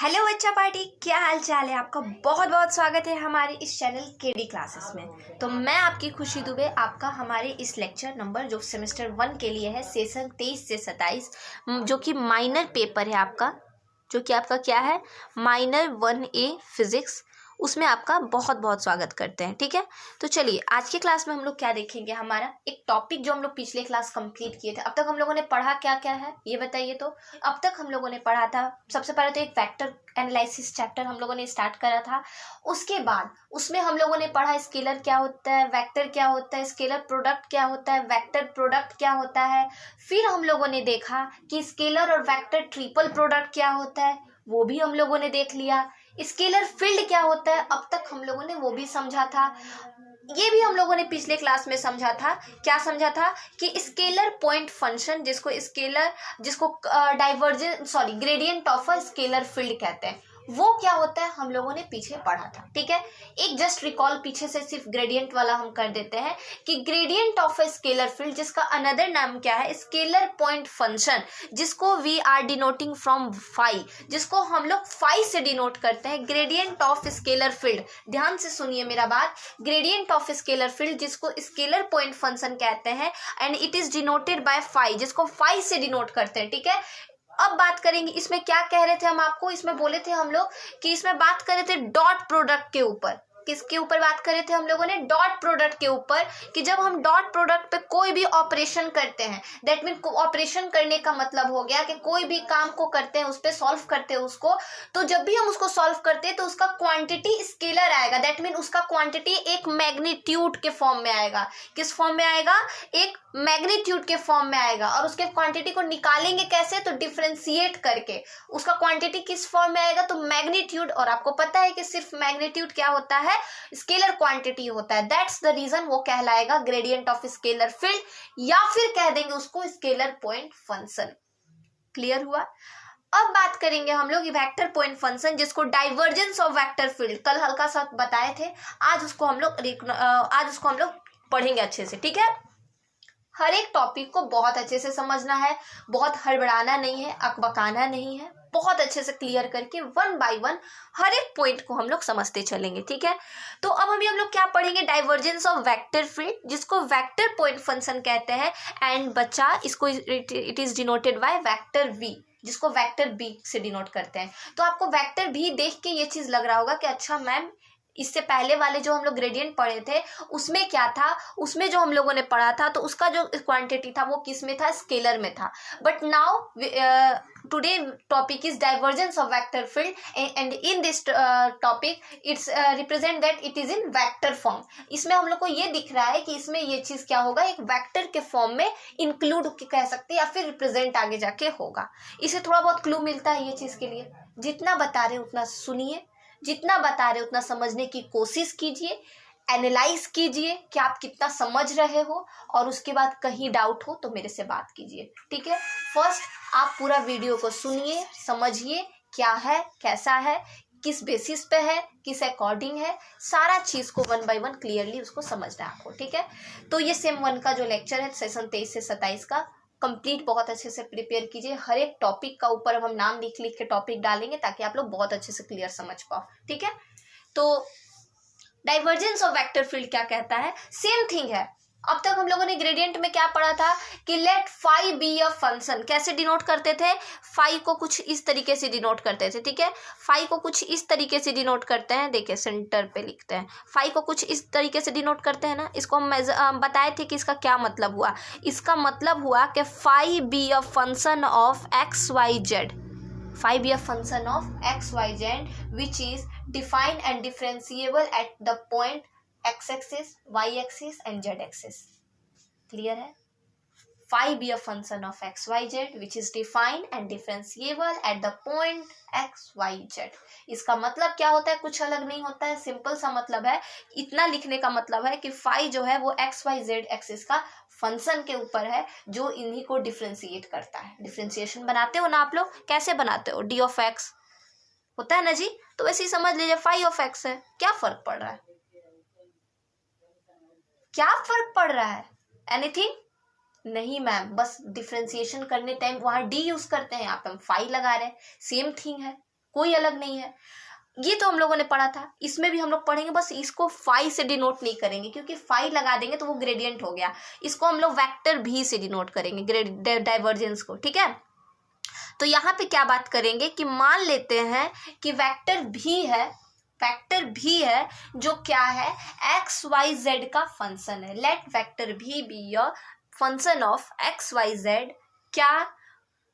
Hello बच्चा party, क्या हाल चाल है आपका। बहुत बहुत स्वागत है हमारे इस चैनल केडी क्लासेस में। तो मैं आपकी खुशी दुबे आपका हमारे इस लेक्चर नंबर जो सेमेस्टर 1 के लिए है, सेशन 23 से 27, जो कि माइनर पेपर है आपका, जो कि आपका क्या है, माइनर 1A फिजिक्स, उसमें आपका बहुत बहुत स्वागत करते हैं। ठीक है, तो चलिए आज की क्लास में हम लोग क्या देखेंगे। हमारा एक टॉपिक जो हम लोग पिछले क्लास कंप्लीट किए थे, अब तक हम लोगों ने पढ़ा क्या क्या है ये बताइए। तो अब तक हम लोगों ने पढ़ा था, सबसे पहले तो एक वेक्टर एनालिसिस चैप्टर हम लोगों ने स्टार्ट करा था। उसके बाद उसमें हम लोगों ने पढ़ा स्केलर क्या होता है, वेक्टर क्या होता है, स्केलर प्रोडक्ट क्या होता है, वेक्टर प्रोडक्ट क्या होता है। फिर हम लोगों ने देखा कि स्केलर और वेक्टर ट्रिपल प्रोडक्ट क्या होता है, वो भी हम लोगों ने देख लिया। स्केलर फील्ड क्या होता है, अब तक हम लोगों ने वो भी समझा था। ये भी हम लोगों ने पिछले क्लास में समझा था। क्या समझा था कि स्केलर पॉइंट फंक्शन, जिसको gradient of a scalar field कहते हैं, वो क्या होता है हम लोगों ने पीछे पढ़ा था। ठीक है, एक जस्ट रिकॉल पीछे से सिर्फ ग्रेडियंट वाला हम कर देते हैं कि gradient of a scalar field, जिसका अनदर नाम क्या है, स्केलर पॉइंट फंक्शन, जिसको we are denoting from phi, जिसको हम लोग फाई से डिनोट करते हैं। ग्रेडियंट ऑफ स्केलर फील्ड, ध्यान से सुनिए मेरा बात, ग्रेडियंट ऑफ स्केलर फील्ड जिसको स्केलर पॉइंट फंक्शन कहते हैं, and it is denoted by phi, जिसको फाई से डिनोट करते हैं। ठीक है, अब बात करेंगे इसमें क्या कह रहे थे हम आपको, इसमें बोले थे हम लोग कि इसमें बात कर रहे थे डॉट प्रोडक्ट के ऊपर। किसके ऊपर बात कर रहे थे हम लोगों ने, डॉट प्रोडक्ट के ऊपर, कि जब हम डॉट प्रोडक्ट पे कोई भी ऑपरेशन करते हैं, दैट मीन ऑपरेशन करने का मतलब हो गया कि कोई भी काम को करते हैं, उस पर सॉल्व करते हैं उसको, तो जब भी हम उसको सॉल्व करते हैं तो उसका क्वांटिटी स्केलर आएगा। दैट मीन उसका क्वांटिटी एक मैग्नीट्यूड के फॉर्म में आएगा। किस फॉर्म में आएगा, एक मैग्नीट्यूड के फॉर्म में आएगा। और उसके क्वांटिटी को निकालेंगे कैसे, तो डिफरेंशिएट करके उसका क्वांटिटी किस फॉर्म में आएगा, तो मैग्नीट्यूड। और आपको पता है कि सिर्फ मैग्नीट्यूड क्या होता है, स्केलर क्वांटिटी होता है। दैट्स द रीजन वो कहलाएगा ग्रेडियंट ऑफ स्केलर फील्ड, या फिर कह देंगे उसको स्केलर पॉइंट फंक्शन। क्लियर हुआ। अब बात करेंगे हम लोग वेक्टर पॉइंट फंक्शन, जिसको डाइवर्जेंस ऑफ वेक्टर फील्ड कल हल्का सा बताए थे, आज उसको हम लोग पढ़ेंगे अच्छे से। ठीक है, हर एक टॉपिक को बहुत अच्छे से समझना है, बहुत हड़बड़ाना नहीं है, अकबकाना नहीं है, बहुत अच्छे से क्लियर करके 1 बाय 1 हर एक पॉइंट को हम लोग समझते चलेंगे। ठीक है, तो अब हम लोग क्या पढ़ेंगे, डाइवर्जेंस ऑफ वेक्टर फील्ड, जिसको वेक्टर पॉइंट फंक्शन कहते हैं। एंड बच्चा इसको it is denoted by vector V, जिसको वेक्टर बी से डिनोट करते हैं। तो आपको वेक्टर भी देख के ये चीज लग रहा होगा कि अच्छा मैम, इससे पहले वाले जो हम लोग ग्रेडियंट पढ़े थे उसमें क्या था, उसमें जो हम लोगों ने पढ़ा था तो उसका जो क्वांटिटी था वो किस में था, स्केलर में था। But now today topic is divergence of vector field, and in this topic it's represent that it is in vector form. इसमें हम लोग को ये दिख रहा है कि इसमें ये चीज क्या होगा, एक वेक्टर के फॉर्म में इंक्लूड कह सकते हैं, या फिर रिप्रेजेंट आगे जाके होगा। इसे थोड़ा बहुत क्लू मिलता है ये चीज के लिए। जितना बता रहे उतना सुनिए, जितना बता रहे उतना समझने की कोशिश कीजिए, एनालाइज कीजिए कि आप कितना समझ रहे हो, और उसके बाद कहीं डाउट हो तो मेरे से बात कीजिए। ठीक है, फर्स्ट आप पूरा वीडियो को सुनिए, समझिए क्या है, कैसा है, किस बेसिस पे है, किस अकॉर्डिंग है, सारा चीज को 1 बाय 1 क्लियरली उसको समझना है आपको। ठीक है, तो ये सेम 1 का जो लेक्चर है सेशन 23 से 27 का कंप्लीट बहुत अच्छे से प्रिपेयर कीजिए। हर एक टॉपिक का ऊपर हम नाम लिख लिख के टॉपिक डालेंगे ताकि आप लोग बहुत अच्छे से क्लियर समझ पाओ। ठीक है, तो डाइवर्जेंस ऑफ वेक्टर फील्ड क्या कहता है, सेम थिंग है। अब तक हम लोगों ने ग्रेडियंट में क्या पढ़ा था कि let phi be a function, कैसे डिनोट करते थे, फाई को कुछ इस तरीके से डिनोट करते थे। ठीक है, फाई को कुछ इस तरीके से डिनोट करते हैं, देखिए सेंटर पे लिखते हैं, फाई को कुछ इस तरीके से डिनोट करते हैं ना। इसको हम बताए थे कि इसका क्या मतलब हुआ। इसका मतलब हुआ कि phi be a function of x Y z, phi be a function of x, y, z which is defined and differentiable at the point x-axis, y-axis and z-axis. Clear है? Phi be a function of x, y, z which is defined and differentiable at the point x, y, z. इसका मतलब क्या होता है, कुछ अलग नहीं होता है, सिंपल सा मतलब है। इतना लिखने का मतलब है कि फाई जो है वो एक्स वाई जेड एक्सिस का फंक्शन के ऊपर है, जो इन्हीं को डिफ्रेंशिएट करता है। डिफ्रेंशिएशन बनाते हो ना आप लोग, कैसे बनाते हो, डी ऑफ एक्स होता है ना जी, तो वैसे ही समझ लीजिए फाई ऑफ एक्स है। क्या फर्क पड़ रहा है, क्या फर्क पड़ रहा है, एनीथिंग नहीं मैम, बस डिफ्रेंशिएशन करने टाइम वहां डी यूज करते हैं, आप हम फाई लगा रहे हैं, सेम थिंग है। कोई अलग नहीं है। ये तो हम लोगों ने पढ़ा था, इसमें भी हम लोग पढ़ेंगे, बस इसको फाई से डिनोट नहीं करेंगे क्योंकि फाई लगा देंगे तो वो ग्रेडियंट हो गया। इसको हम लोग वेक्टर भी से डिनोट करेंगे डाइवर्जेंस को, ठीक है। तो यहाँ पे क्या बात करेंगे कि मान लेते हैं कि वेक्टर भी है जो क्या है, एक्स वाई जेड का फंक्शन है। लेट वेक्टर भी be a function of x Y z, क्या,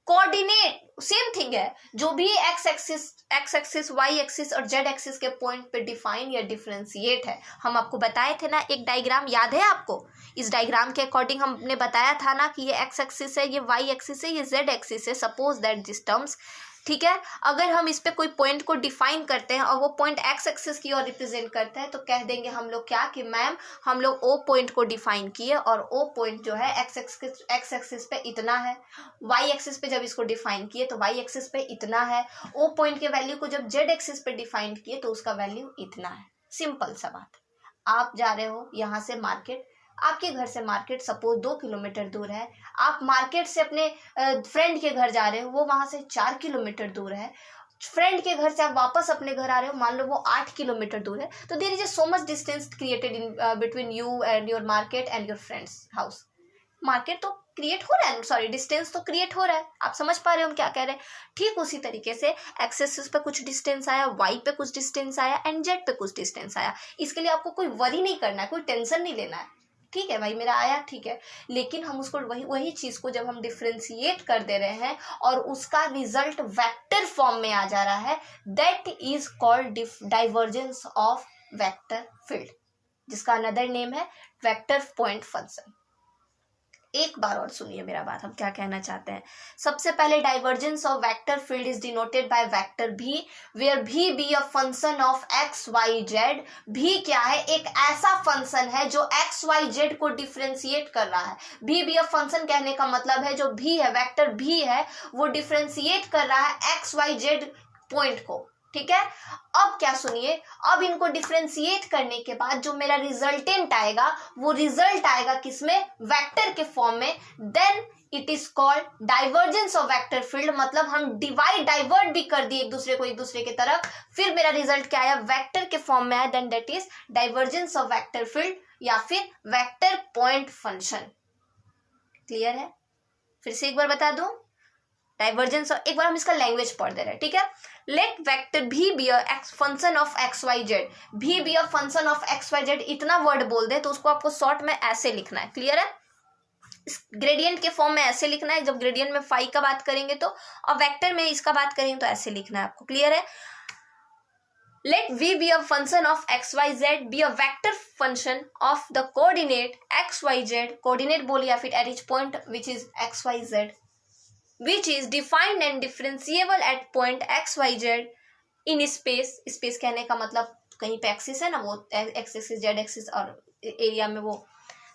कोऑर्डिनेट सेम थिंग है, जो भी एक्स एक्सिस वाई एक्सिस और जेड एक्सिस के पॉइंट पे डिफाइन या डिफरेंशिएट है। हम आपको बताए थे ना, एक डायग्राम याद है आपको, इस डायग्राम के अकॉर्डिंग हमने बताया था ना कि ये एक्स एक्सिस है, ये वाई एक्सिस है, ये जेड एक्सिस है, सपोज दैट दिस टर्म्स, ठीक है। अगर हम इस पे कोई पॉइंट को डिफाइन करते हैं और वो पॉइंट एक्स एक्सिस की ओर रिप्रेजेंट करता है तो कह देंगे हम लोग क्या कि मैम हम लोग ओ पॉइंट को डिफाइन किए और ओ पॉइंट जो है एक्स एक्सिस पे इतना है, वाई एक्सिस पे जब इसको डिफाइन किए तो वाई एक्सिस पे इतना है, ओ पॉइंट के वैल्यू को जब जेड एक्सिस पे डिफाइन किए तो उसका वैल्यू इतना है। सिंपल सा बात। आप जा रहे हो यहाँ से मार्केट, आपके घर से मार्केट सपोज 2 किलोमीटर दूर है, आप मार्केट से अपने फ्रेंड के घर जा रहे हो, वो वहां से 4 किलोमीटर दूर है, फ्रेंड के घर से आप वापस अपने घर आ रहे हो, मान लो वो 8 किलोमीटर दूर है, तो there is so much distance created in between you and your market and your friends house. Market तो क्रिएट हो रहा है, सॉरी डिस्टेंस तो क्रिएट हो रहा है। आप समझ पा रहे हो हम क्या कह रहे हैं। ठीक उसी तरीके से एक्स एक्सिस पे कुछ डिस्टेंस आया, वाई पे कुछ डिस्टेंस आया एंड जेड पे कुछ डिस्टेंस आया। इसके लिए आपको कोई वरी नहीं करना है, कोई टेंशन नहीं लेना है, ठीक है भाई मेरा आया, ठीक है। लेकिन हम उसको वही चीज को जब हम डिफरेंशिएट कर दे रहे हैं और उसका रिजल्ट वेक्टर फॉर्म में आ जा रहा है, that is called divergence of vector field, जिसका अनदर नेम है वेक्टर पॉइंट फंक्शन। एक बार और सुनिए मेरा बात, हम क्या कहना चाहते हैं। सबसे पहले divergence of vector field is denoted by vector B, where B be a function of x Y Z. B क्या है, एक ऐसा फंक्शन है जो एक्स वाई जेड को डिफरेंशिएट कर रहा है। भी बी अ फंक्शन कहने का मतलब है जो भी है, वेक्टर भी है, वो डिफरेंशिएट कर रहा है एक्स वाई जेड पॉइंट को, ठीक है। अब क्या सुनिए, अब इनको डिफरेंशिएट करने के बाद जो मेरा रिजल्टेंट आएगा वो रिजल्ट आएगा किसमें, वेक्टर के फॉर्म में। Then it is called divergence of vector field, मतलब हम डाइवर्ट भी कर दिए एक दूसरे को एक दूसरे की तरफ, फिर मेरा रिजल्ट क्या आया, वेक्टर के फॉर्म में आया, then that is divergence of vector field या फिर वेक्टर पॉइंट फंक्शन। क्लियर है? फिर से एक बार बता दूं, डाइवर्जेंस, एक बार हम इसका लैंग्वेज पढ़ दे रहे हैं, ठीक है। लेट वेक्टर भी be a function of x Y Z, V be a function of x Y Z, इतना वर्ड बोल दे तो उसको आपको शॉर्ट में ऐसे लिखना है। क्लियर है? ग्रेडियंट के फॉर्म में ऐसे लिखना है, जब ग्रेडियंट में फाई का बात करेंगे तो, और वेक्टर में इसका बात करेंगे तो ऐसे लिखना है आपको। क्लियर है? Let v be a function of x, y, z, be a vector function of the coordinate x, y, z, coordinate बोलिए या फिर at each point which is x, y, z, which is defined and differentiable at point x, y, z in space. Space कहने का मतलब कहीं पे axis है ना, वो एक्स एक्सिस जेड एक्सिस और एरिया में वो।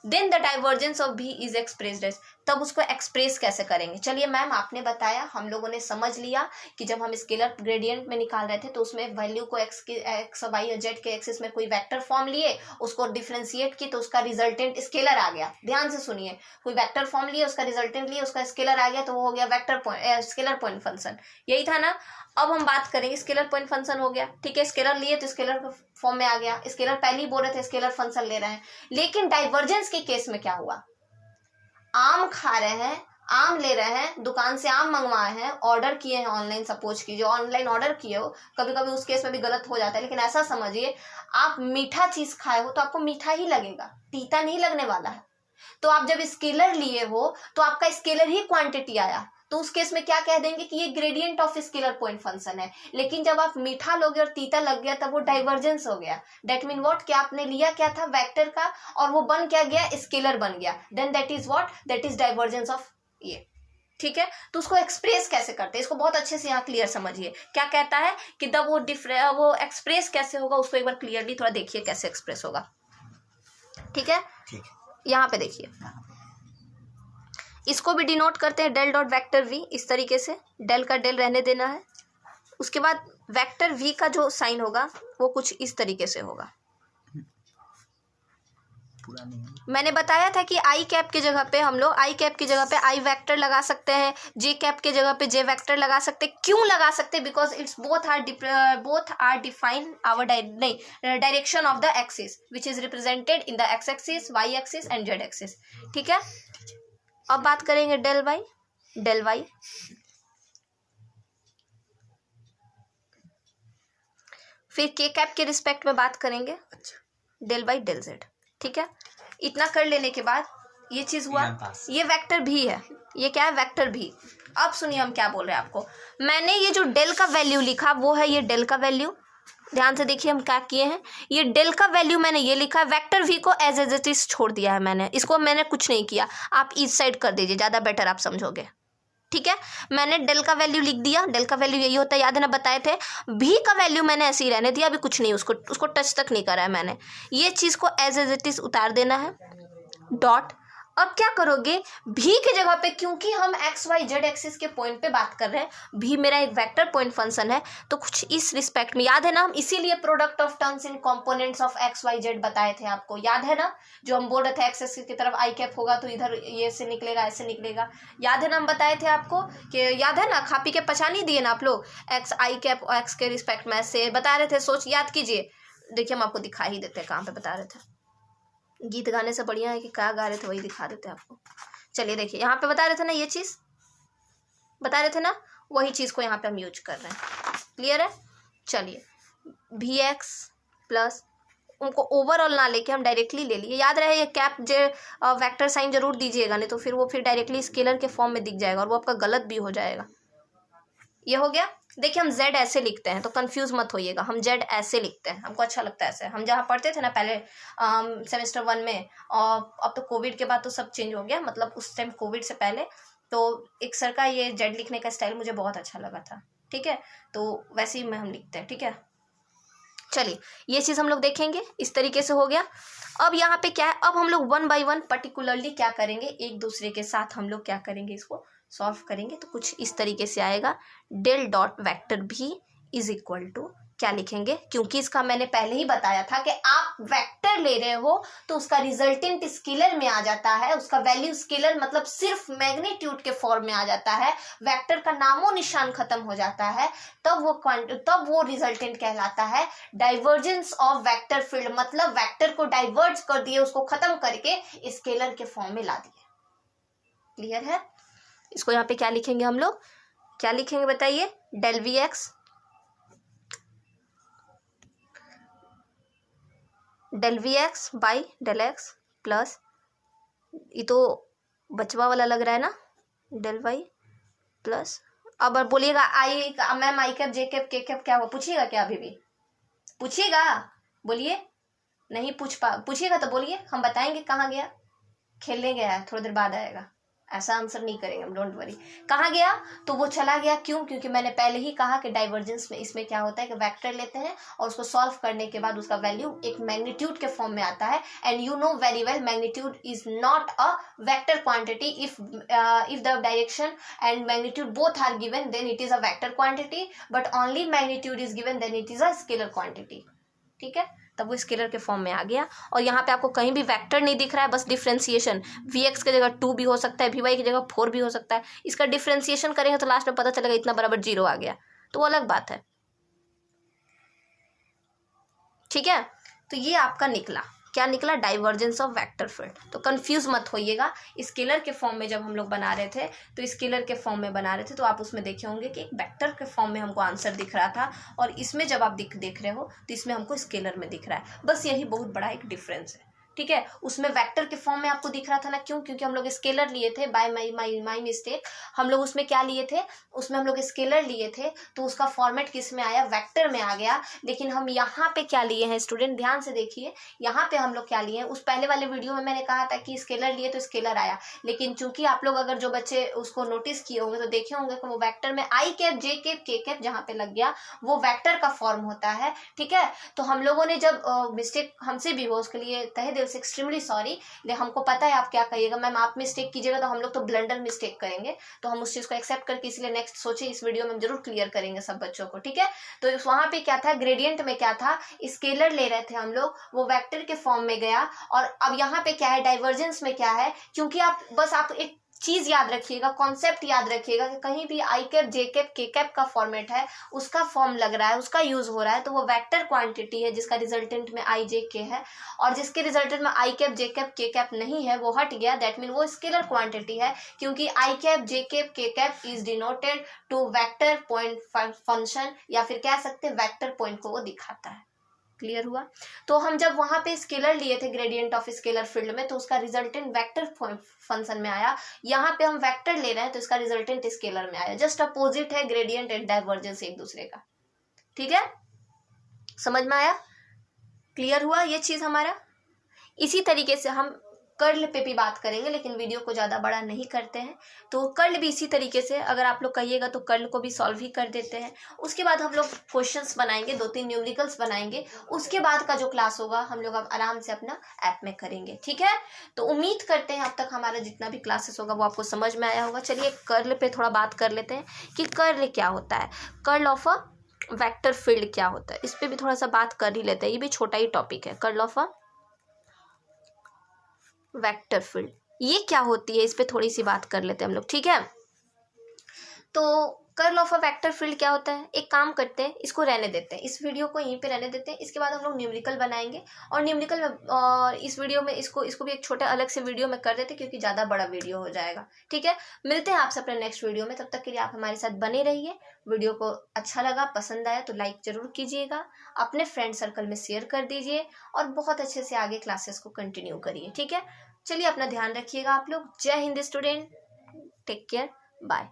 देन द डाइवर्जेंस ऑफ भी इज एक्सप्रेस्ड एज, तब उसको एक्सप्रेस कैसे करेंगे। चलिए मैम आपने बताया, हम लोगों ने समझ लिया कि जब हम स्केलर ग्रेडियंट में निकाल रहे थे तो उसमें वैल्यू को एक्स वाई और जेड के एक्सिस में कोई वेक्टर फॉर्म लिए, उसको डिफरेंशिएट किए तो उसका रिजल्टेंट स्केलर आ गया। ध्यान से सुनिए, कोई वेक्टर फॉर्म लिए, उसका रिजल्टेंट लिए, उसका स्केलर आ गया तो वो हो गया vector point, scalar point function. यही था ना। अब हम बात करेंगे, स्केलर पॉइंट फंक्शन हो गया, ठीक है, स्केलर लिए तो स्केलर फॉर्म में आ गया, स्केलर पहले ही बोल रहे थे स्केलर फंक्शन ले रहे हैं। लेकिन डाइवर्जेंस के केस में क्या हुआ, आम खा रहे हैं, आम ले रहे हैं, दुकान से आम मंगवाए हैं, ऑर्डर किए हैं ऑनलाइन, सपोज कीजिए ऑनलाइन ऑर्डर किए हो, कभी कभी उस केस में भी गलत हो जाता है, लेकिन ऐसा समझिए आप मीठा चीज खाए हो तो आपको मीठा ही लगेगा, तीता नहीं लगने वाला है। तो आप जब स्केलर लिए हो तो आपका स्केलर ही क्वांटिटी आया, तो उस केस में क्या कह देंगे कि ये gradient of scalar point function है। लेकिन जब आप मीठा लोगे और तीता लग गया तब वो डाइवर्जेंस हो गया। दैट मीन व्हाट, क्या आपने लिया क्या था, वेक्टर का, और वो बन क्या गया, स्केलर बन गया। Then that is what, that is divergence of ये, ठीक है। तो उसको एक्सप्रेस कैसे करते हैं, इसको बहुत अच्छे से यहाँ क्लियर समझिए। क्या कहता है कि जब वो एक्सप्रेस कैसे होगा, उसको एक बार क्लियरली थोड़ा देखिए कैसे एक्सप्रेस होगा, ठीक है। यहाँ पे देखिए, इसको भी डिनोट करते हैं डेल डॉट वेक्टर वी, इस तरीके से डेल का डेल रहने देना है। उसके बाद वेक्टर वी का जो साइन होगा वो कुछ इस तरीके से होगा, मैंने बताया था कि आई कैप की जगह पे हम लोग आई कैप की जगह पे आई वेक्टर लगा सकते हैं, जे कैप की जगह पे जे वेक्टर लगा सकते हैं। क्यों लगा सकते हैं? Because it's both are define our direction of the axis which is represented in the x axis, y axis and z axis. ठीक है, अब बात करेंगे डेल वाई। डेल वाई फिर के कैप के रिस्पेक्ट में बात करेंगे, डेल वाई डेल जेड। ठीक है, इतना कर लेने के बाद ये चीज हुआ, ये वेक्टर भी है, ये क्या है? वेक्टर भी। अब सुनिए हम क्या बोल रहे हैं आपको। मैंने ये जो डेल का वैल्यू लिखा वो है ये डेल का वैल्यू। ध्यान से देखिए हम क्या किए हैं, ये डेल का वैल्यू मैंने ये लिखा है, वेक्टर वी को एज इट इज छोड़ दिया है मैंने, इसको मैंने कुछ नहीं किया। आप इस साइड कर दीजिए, ज़्यादा बेटर आप समझोगे। ठीक है, मैंने डेल का वैल्यू लिख दिया, डेल का वैल्यू यही होता है, याद है ना, बताए थे। भी का वैल्यू मैंने ऐसे ही रहने दिया, अभी कुछ नहीं, उसको टच तक नहीं करा है मैंने। ये चीज़ को एज इट इज उतार देना है, डॉट। अब क्या करोगे, भी की जगह पे, क्योंकि हम एक्स वाई जेड एक्सिस के पॉइंट पे बात कर रहे हैं, भी मेरा एक वेक्टर पॉइंट फंक्शन है, तो कुछ इस रिस्पेक्ट में, याद है ना, हम इसीलिए product of terms in components of x Y z बताए थे आपको, याद है ना, जो हम बोल रहे थे एक्स एक्सिस की तरफ आई कैप होगा तो इधर ये से निकलेगा, ऐसे निकलेगा। याद है ना, हम बताए थे आपको कि, याद है ना, खा पी के पचा नहीं दिए ना आप लोग, एक्स आई कैप एक्स के रिस्पेक्ट में ऐसे बता रहे थे। सोच, याद कीजिए, देखिए हम आपको दिखा ही देते हैं कहाँ पे बता रहे थे। गीत गाने से बढ़िया है कि क्या गा रहे थे वही दिखा देते आपको। चलिए देखिए, यहाँ पे बता रहे थे ना, ये चीज़ बता रहे थे ना, वही चीज़ को यहाँ पे हम यूज कर रहे हैं। क्लियर है? चलिए, भी एक्स प्लस, उनको ओवरऑल ना लेके हम डायरेक्टली ले लिए। याद रहे ये कैप जे वेक्टर साइन जरूर दीजिएगा, नहीं तो फिर वो डायरेक्टली स्केलर के फॉर्म में दिख जाएगा और वो आपका गलत भी हो जाएगा। ये हो गया। देखिए हम z ऐसे लिखते हैं, तो कंफ्यूज मत होइएगा, हम z ऐसे लिखते हैं, हमको अच्छा लगता है ऐसे। हम जहाँ पढ़ते थे ना पहले सेमेस्टर 1 में, और अब तो कोविड के बाद तो सब चेंज हो गया, मतलब उस टाइम कोविड से पहले तो एक सर का ये z लिखने का स्टाइल मुझे बहुत अच्छा लगा था। ठीक है, तो वैसे ही हम लिखते हैं। ठीक है, चलिए ये चीज़ हम लोग देखेंगे, इस तरीके से हो गया। अब यहाँ पे क्या है, अब हम लोग 1 by 1 पर्टिकुलरली क्या करेंगे, एक दूसरे के साथ हम लोग क्या करेंगे, इसको सॉल्व करेंगे। तो कुछ इस तरीके से आएगा, डेल डॉट वेक्टर भी इज इक्वल टू क्या लिखेंगे, क्योंकि इसका मैंने पहले ही बताया था कि आप वेक्टर ले रहे हो तो उसका रिजल्टेंट स्केलर में आ जाता है, उसका वैल्यू स्केलर मतलब सिर्फ मैग्नीट्यूड के फॉर्म में आ जाता है, वेक्टर का नामो निशान खत्म हो जाता है, तब वो रिजल्टेंट कहलाता है। डाइवर्जेंस ऑफ वेक्टर फील्ड मतलब वेक्टर को डाइवर्ज कर दिए, उसको खत्म करके स्केलर के फॉर्म में ला दिए। क्लियर है? इसको यहाँ पे क्या लिखेंगे हम लोग, क्या लिखेंगे बताइए, del v x by del x plus, ये तो बचवा वाला लग रहा है ना, डेल वाई प्लस। अब बोलिएगा I ma'am I cap J cap के कैप क्या हुआ, पूछिएगा क्या? अभी भी पूछिएगा, बोलिए। नहीं पूछिएगा तो बोलिए, हम बताएंगे कहाँ गया। खेलने गया है, थोड़ी देर बाद आएगा, ऐसा आंसर नहीं करेंगे हम, डोंट वरी। कहाँ गया? तो वो चला गया, क्यों? क्योंकि मैंने पहले ही कहा कि डाइवर्जेंस में इसमें क्या होता है कि वेक्टर लेते हैं और उसको सॉल्व करने के बाद उसका वैल्यू एक मैग्नीट्यूड के फॉर्म में आता है। And you know very well magnitude is not a vector quantity. If the direction and magnitude both are given then it is a vector quantity, but only magnitude is given then it is a scalar quantity. ठीक है, तब वो scalar के form में आ गया। और यहाँ पे आपको कहीं भी वेक्टर नहीं दिख रहा है, बस डिफ्रेंसिएशन, वी एक्स की जगह 2 भी हो सकता है, वी वाई की जगह 4 भी हो सकता है। इसका डिफ्रेंसिएशन करेंगे तो लास्ट में पता चलेगा इतना बराबर 0 आ गया, तो वो अलग बात है। ठीक है, तो ये आपका निकला, क्या निकला, डाइवर्जेंस ऑफ वेक्टर फील्ड। तो कंफ्यूज मत होइएगा, स्केलर के फॉर्म में जब हम लोग बना रहे थे तो स्केलर के फॉर्म में बना रहे थे, तो आप उसमें देखे होंगे कि एक वेक्टर के फॉर्म में हमको आंसर दिख रहा था, और इसमें जब आप देख रहे हो तो इसमें हमको स्केलर में दिख रहा है। बस यही बहुत बड़ा एक डिफरेंस है। ठीक है, उसमें वेक्टर के फॉर्म में आपको दिख रहा था ना, क्यों? क्योंकि हम लोग स्केलर लिए थे, बाय माई मिस्टेक। हम लोग उसमें क्या लिए थे, उसमें हम लोग स्केलर लिए थे, तो उसका फॉर्मेट किस में आया, वेक्टर में आ गया। लेकिन हम यहाँ पे क्या लिए हैं स्टूडेंट, ध्यान से देखिए, यहाँ पे हम लोग क्या लिए हैं, उस पहले वाले वीडियो में मैंने कहा था कि स्केलर लिए तो स्केलर आया, लेकिन चूंकि आप लोग अगर जो बच्चे उसको नोटिस किए होंगे तो देखे होंगे कि वो वेक्टर में आई कैप जे कैप के कैप जहाँ पे लग गया वो वेक्टर का फॉर्म होता है। ठीक है, तो हम लोगों ने जब मिस्टेक हमसे भी हो, उसके लिए तहे दिल दिल से एक्सट्रीमली सॉरी। हमको पता है आप क्या कहिएगा, मैम आप मिस्टेक कीजिएगा तो हम लोग तो ब्लंडर मिस्टेक करेंगे, तो हम उस चीज़ को एक्सेप्ट करके इसलिए नेक्स्ट सोचे इस वीडियो में हम जरूर क्लियर करेंगे सब बच्चों को, ठीक है। तो वहाँ पे क्या था, ग्रेडियंट में क्या था, स्केलर ले रहे थे हम लोग, वो वेक्टर के फॉर्म में गया। और अब यहाँ पे क्या है, डाइवर्जेंस में क्या है, क्योंकि आप एक चीज याद रखिएगा, कॉन्सेप्ट याद रखिएगा कि कहीं भी आई कैप जे कैप के कैप का फॉर्मेट है, उसका फॉर्म लग रहा है, उसका यूज हो रहा है, तो वो वेक्टर क्वांटिटी है जिसका रिजल्टेंट में आई जे के है, और जिसके रिजल्टेंट में आई कैप जे कैप के कैप नहीं है वो हट गया, दैट मीन वो स्केलर क्वांटिटी है, क्योंकि आई कैप जे कैप के cap is denoted to vector point function, या फिर कह सकते हैं वेक्टर पॉइंट को वो दिखाता है। क्लियर हुआ। तो हम जब वहां पे स्केलर लिए थे ग्रेडियंट ऑफ स्केलर फील्ड में, तो उसका रिजल्टेंट वेक्टर फंक्शन में आया। यहाँ पे हम वेक्टर ले रहे हैं तो इसका रिजल्टेंट स्केलर में आया। जस्ट अपोजिट है ग्रेडियंट एंड डाइवर्जेंस एक दूसरे का, ठीक है, समझ में आया, क्लियर हुआ ये चीज हमारा। इसी तरीके से हम कर्ल पे भी बात करेंगे, लेकिन वीडियो को ज़्यादा बड़ा नहीं करते हैं। तो कर्ल भी इसी तरीके से अगर आप लोग कहिएगा तो कर्ल को भी सॉल्व ही कर देते हैं। उसके बाद हम लोग क्वेश्चंस बनाएंगे, 2-3 न्यूमेरिकल्स बनाएंगे। उसके बाद का जो क्लास होगा हम लोग अब आराम से अपना ऐप में करेंगे, ठीक है। तो उम्मीद करते हैं अब तक हमारा जितना भी क्लासेस होगा वो आपको समझ में आया होगा। चलिए कर्ल पे थोड़ा बात कर लेते हैं कि कर्ल क्या होता है, curl of a vector field क्या होता है, इस पर भी थोड़ा सा बात कर ही लेते हैं। ये भी छोटा ही टॉपिक है, curl of a vector field ये क्या होती है, इस पे थोड़ी सी बात कर लेते हैं हम लोग, ठीक है। तो curl of a vector field क्या होता है, एक काम करते हैं, इसको रहने देते हैं, इस वीडियो को यहीं पे रहने देते हैं। इसके बाद हम लोग न्यूमेरिकल बनाएंगे, और न्यूमेरिकल में इस वीडियो में इसको भी एक छोटा अलग से वीडियो में कर देते हैं, क्योंकि ज़्यादा बड़ा वीडियो हो जाएगा, ठीक है। मिलते हैं आपसे अपने नेक्स्ट वीडियो में, तब तक के लिए आप हमारे साथ बने रहिए। वीडियो को अच्छा लगा, पसंद आया तो लाइक जरूर कीजिएगा, अपने फ्रेंड सर्कल में शेयर कर दीजिए, और बहुत अच्छे से आगे क्लासेस को कंटिन्यू करिए, ठीक है। चलिए अपना ध्यान रखिएगा आप लोग। Jai Hind student, take care, bye.